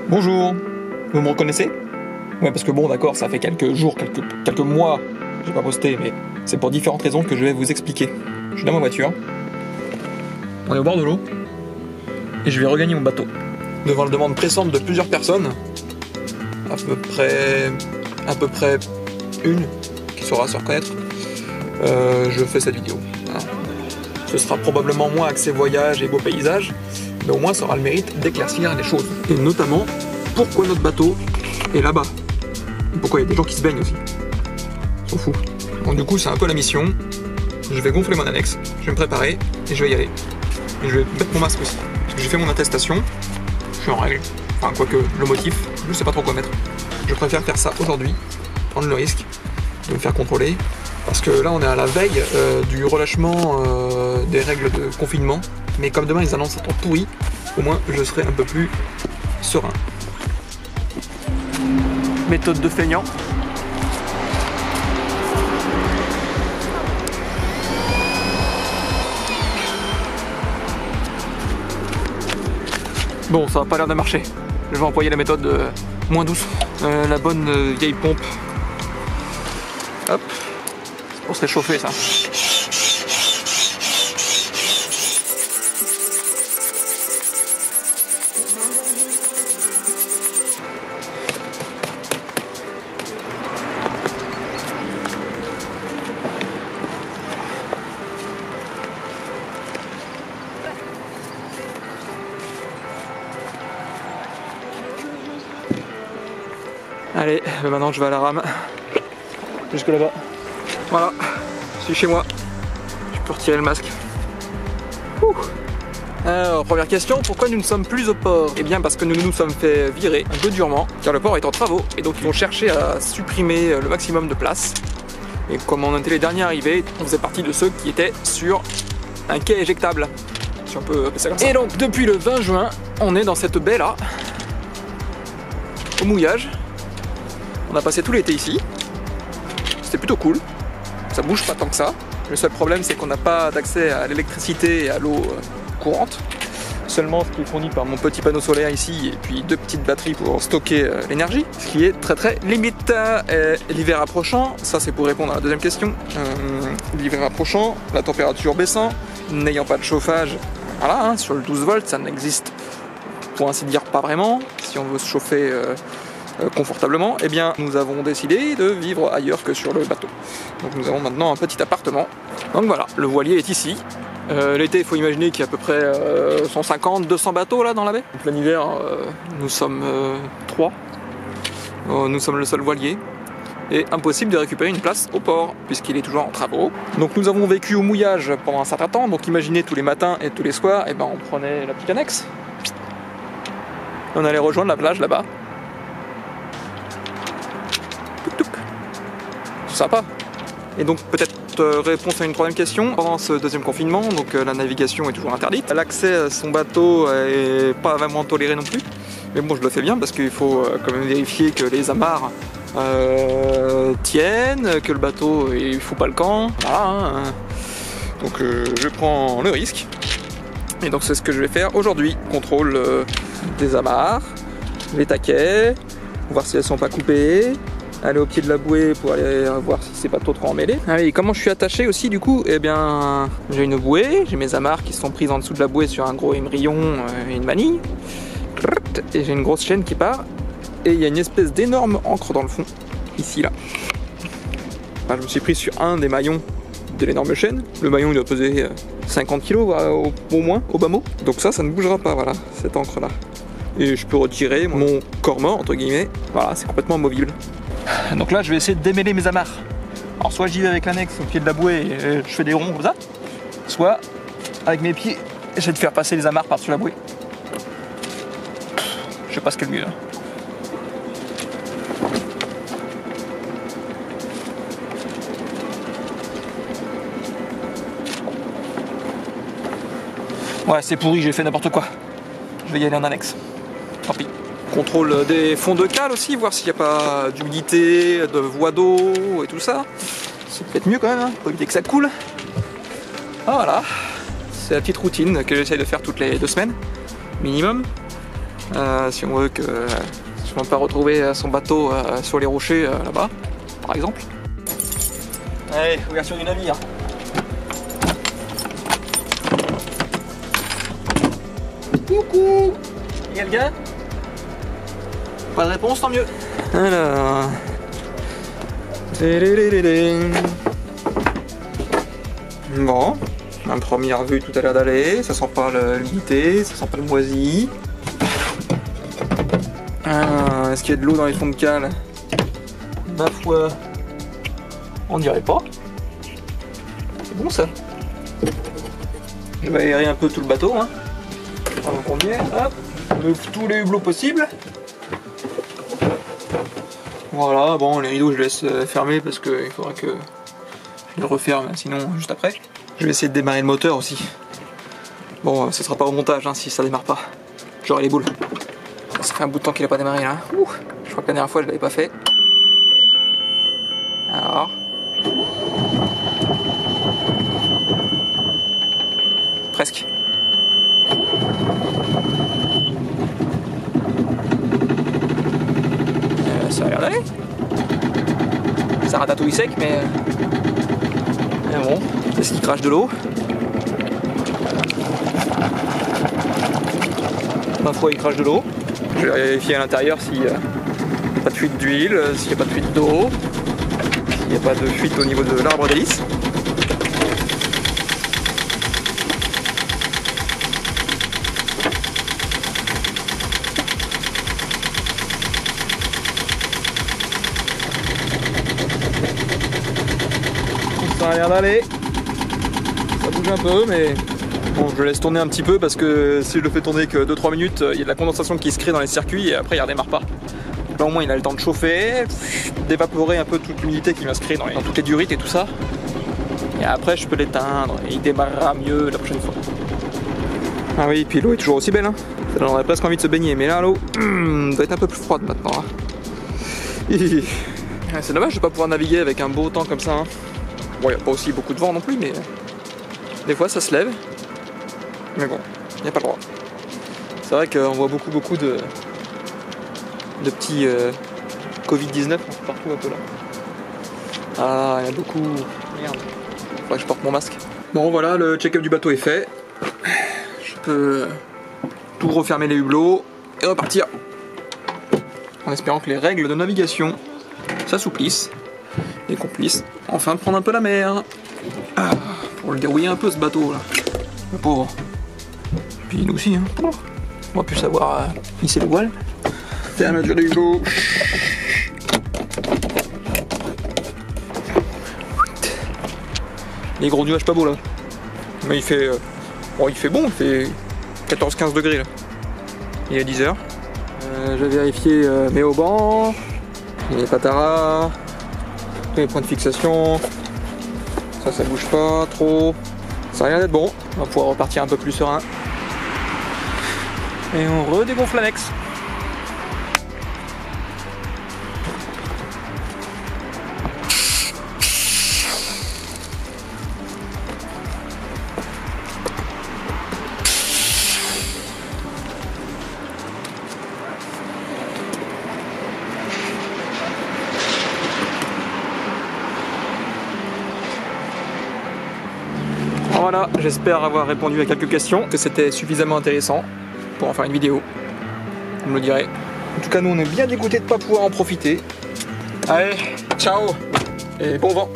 Bonjour, vous me reconnaissez? Ouais, parce que bon, d'accord, ça fait quelques jours, quelques mois que j'ai pas posté, mais c'est pour différentes raisons que je vais vous expliquer. Je suis dans ma voiture, on est au bord de l'eau, et je vais regagner mon bateau. Devant la demande pressante de plusieurs personnes, à peu près une qui saura se reconnaître, je fais cette vidéo. Voilà. Ce sera probablement moins axé voyage et beaux paysages, mais au moins ça aura le mérite d'éclaircir les choses. Et notamment, pourquoi notre bateau est là-bas. Et pourquoi il y a des gens qui se baignent aussi. On s'en fout. Donc du coup, c'est un peu la mission. Je vais gonfler mon annexe, je vais me préparer et je vais y aller. Et je vais mettre mon masque aussi. Parce que j'ai fait mon attestation, je suis en règle. Enfin, quoique le motif, je sais pas trop quoi mettre. Je préfère faire ça aujourd'hui, prendre le risque de me faire contrôler. Parce que là, on est à la veille du relâchement des règles de confinement. Mais comme demain, ils annoncent un temps pourri, au moins, je serai un peu plus serein. Méthode de feignant. Bon, ça n'a pas l'air de marcher. Je vais employer la méthode moins douce. La bonne vieille pompe. Hop. C'est pour se réchauffer, ça. Allez, maintenant je vais à la rame, jusque là-bas. Voilà, je suis chez moi. Je peux retirer le masque. Ouh. Alors, première question, pourquoi nous ne sommes plus au port? Eh bien parce que nous nous sommes fait virer un peu durement, car le port est en travaux, et donc ils vont chercher à supprimer le maximum de place. Et comme on était les derniers arrivés, on faisait partie de ceux qui étaient sur un quai éjectable, si on peut appeler ça comme ça. Et donc depuis le 20 juin, on est dans cette baie là, au mouillage. On a passé tout l'été ici, c'était plutôt cool, ça bouge pas tant que ça. Le seul problème c'est qu'on n'a pas d'accès à l'électricité et à l'eau courante, seulement ce qui est fourni par mon petit panneau solaire ici et puis deux petites batteries pour stocker l'énergie, ce qui est très limite. L'hiver approchant, ça c'est pour répondre à la deuxième question, l'hiver approchant, la température baissant, n'ayant pas de chauffage, voilà, hein, sur le 12 volts ça n'existe pour ainsi dire pas vraiment, si on veut se chauffer confortablement, eh bien nous avons décidé de vivre ailleurs que sur le bateau. Donc nous avons maintenant un petit appartement. Donc voilà, le voilier est ici. L'été, il faut imaginer qu'il y a à peu près 150-200 bateaux là dans la baie. En plein hiver, nous sommes 3. Nous sommes le seul voilier. Et impossible de récupérer une place au port, puisqu'il est toujours en travaux. Donc nous avons vécu au mouillage pendant un certain temps. Donc imaginez tous les matins et tous les soirs, eh ben, on prenait la petite annexe. On allait rejoindre la plage là-bas. Sympa. Et donc peut-être réponse à une troisième question. Pendant ce deuxième confinement, donc la navigation est toujours interdite. L'accès à son bateau est pas vraiment toléré non plus. Mais bon, je le fais bien parce qu'il faut quand même vérifier que les amarres tiennent, que le bateau il fout pas le camp. Voilà, hein. Donc je prends le risque. Et donc c'est ce que je vais faire aujourd'hui. Contrôle des amarres, les taquets, voir si elles sont pas coupées. Aller au pied de la bouée pour aller voir si c'est pas trop emmêlé. Allez, comment je suis attaché aussi du coup? Eh bien, j'ai une bouée, j'ai mes amarres qui sont prises en dessous de la bouée sur un gros émerillon et une manille. Et j'ai une grosse chaîne qui part. Et il y a une espèce d'énorme ancre dans le fond, ici là. Enfin, je me suis pris sur un des maillons de l'énorme chaîne. Le maillon il doit peser 50 kg au moins, au bas mot. Donc ça ne bougera pas, voilà, cette ancre là. Et je peux retirer mon corps mort, entre guillemets. Voilà, c'est complètement amovible. Donc là je vais essayer de démêler mes amarres. Alors soit j'y vais avec l'annexe au pied de la bouée et je fais des ronds comme ça, soit avec mes pieds j'essaie de faire passer les amarres par-dessus la bouée. Je sais pas ce qui est le mieux. Ouais, c'est pourri, j'ai fait n'importe quoi. Je vais y aller en annexe. Tant pis. Contrôle des fonds de cale aussi, voir s'il n'y a pas d'humidité, de voie d'eau et tout ça. C'est peut-être mieux quand même, hein, pour éviter que ça coule. Ah, voilà. C'est la petite routine que j'essaie de faire toutes les 2 semaines, minimum. Si on veut que je ne vais pas retrouver son bateau sur les rochers là-bas, par exemple. Allez, ouverture du navire. Coucou! Y'a quelqu'un? Pas de réponse, tant mieux. Alors. Bon, ma première vue, tout a l'air d'aller. Ça sent pas l'humidité, ça sent pas le moisi. Ah, est-ce qu'il y a de l'eau dans les fonds de cale? Ma foi, on dirait pas. C'est bon ça. Je vais aérer un peu tout le bateau. Hein. Avant qu'on vienne, hop, on ouvre tous les hublots possibles. Voilà, bon, les rideaux je laisse fermer parce qu'il faudra que je les referme sinon juste après. Je vais essayer de démarrer le moteur aussi. Bon, ce sera pas au montage hein, si ça démarre pas. J'aurai les boules. Ça fait un bout de temps qu'il a pas démarré là. Ouh, je crois que la dernière fois je l'avais pas fait. Alors. Presque. Ça a l'air d'aller. Ça ratatouille sec, mais bon, c'est ce qui crache de l'eau. Ma foi, il crache de l'eau. Je vais vérifier à l'intérieur s'il n'y a pas de fuite d'huile, s'il n'y a pas de fuite d'eau, s'il n'y a pas de fuite au niveau de l'arbre d'hélice. Ça a l'air d'aller. Ça bouge un peu, mais bon, je le laisse tourner un petit peu parce que si je le fais tourner que 2-3 minutes, il y a de la condensation qui se crée dans les circuits et après il redémarre pas. Là au moins il a le temps de chauffer, d'évaporer un peu toute l'humidité qui va se créer dans toutes les durites et tout ça. Et après je peux l'éteindre et il démarrera mieux la prochaine fois. Ah oui, puis l'eau est toujours aussi belle. Hein. Ça donnerait presque envie de se baigner, mais là l'eau doit être un peu plus froide maintenant. Hein. C'est dommage de pas pouvoir naviguer avec un beau temps comme ça. Hein. Bon, il n'y a pas aussi beaucoup de vent non plus, mais des fois ça se lève. Mais bon, il n'y a pas le droit. C'est vrai qu'on voit beaucoup de petits Covid-19 partout un peu là. Ah, il y en a beaucoup. Merde. Faudrait que je porte mon masque. Bon voilà, le check-up du bateau est fait. Je peux tout refermer les hublots et repartir. En espérant que les règles de navigation s'assouplissent et qu'on puisse enfin prendre un peu la mer. Ah, pour le dérouiller un peu ce bateau là. Le pauvre. Puis nous aussi, hein. On va plus savoir hisser le voile. Fermeture du hublot. Les gros nuages pas beaux là. Mais il fait. Bon, il fait bon, il fait 14-15 degrés là. Il est 10h. Je vais vérifier mes haubans, les pataras, les points de fixation. Ça bouge pas trop. Ça a l'air d'être bon. On va pouvoir repartir un peu plus serein. Et on redégonfle l'annexe. Voilà, j'espère avoir répondu à quelques questions, que c'était suffisamment intéressant pour en faire une vidéo. Vous me le direz. En tout cas, nous on est bien dégoûtés de ne pas pouvoir en profiter. Allez, ciao et bon vent.